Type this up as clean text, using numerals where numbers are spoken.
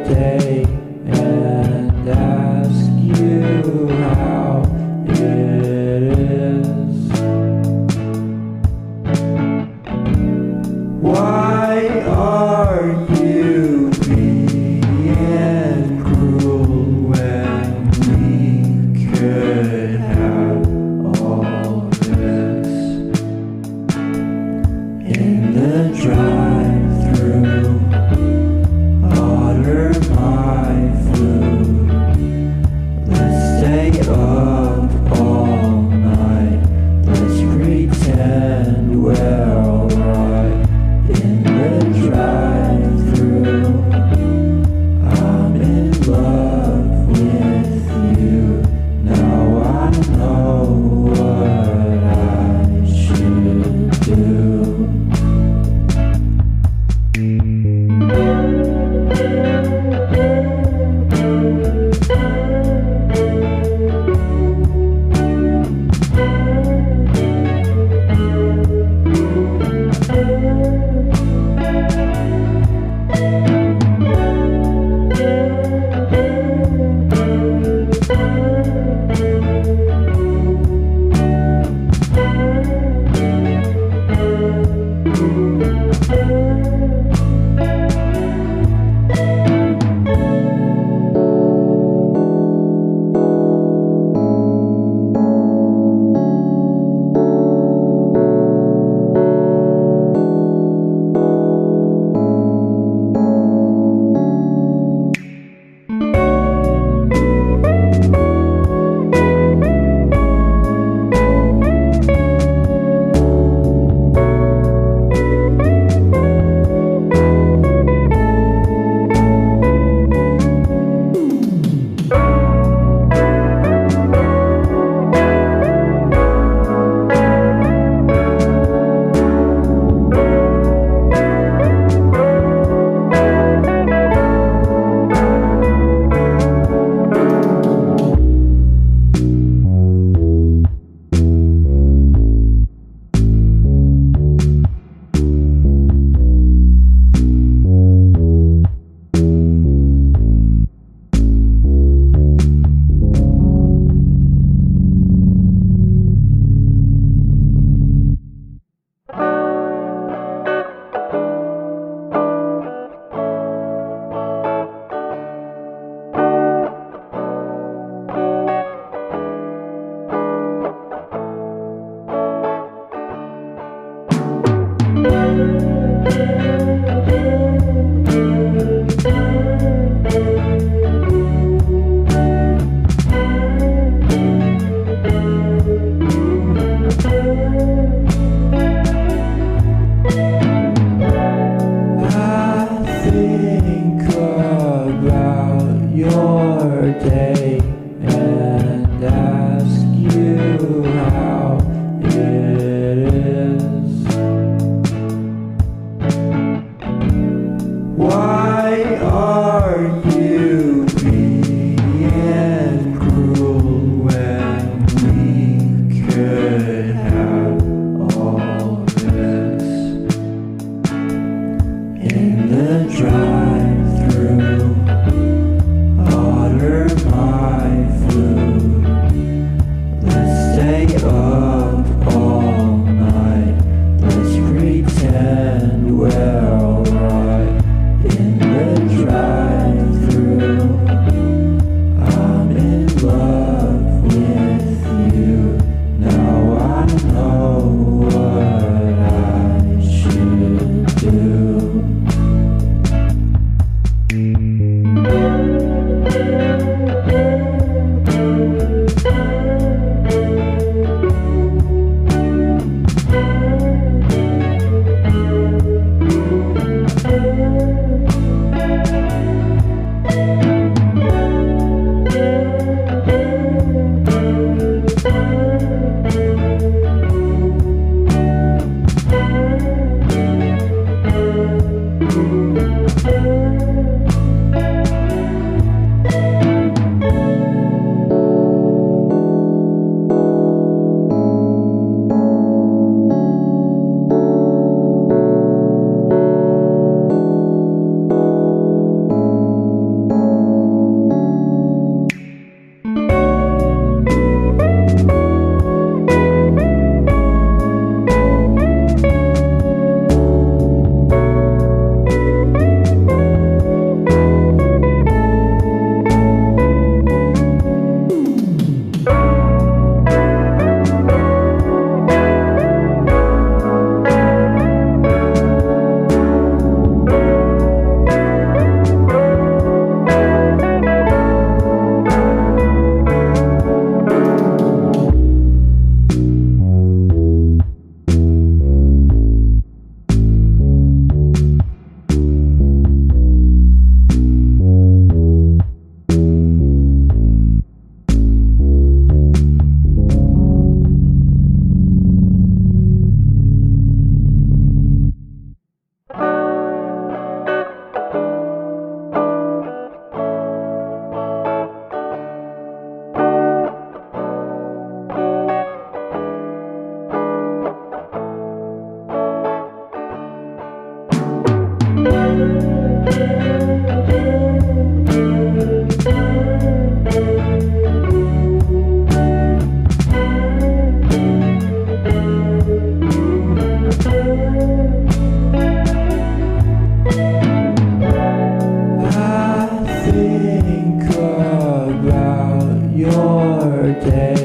day and ask you how it is. Why are you being cruel when we could have all this? In the drive-thru, order my food. Let's stay up all night. Let's pretend we're alright. In the drive-thru, I'm in love with you. Now I know what I should do. Your day and ask you how it is. Why are you being cruel when we could have all this? In the drive-thru, order my food. Let's stay up all night. Let's pretend we're alright. In your day.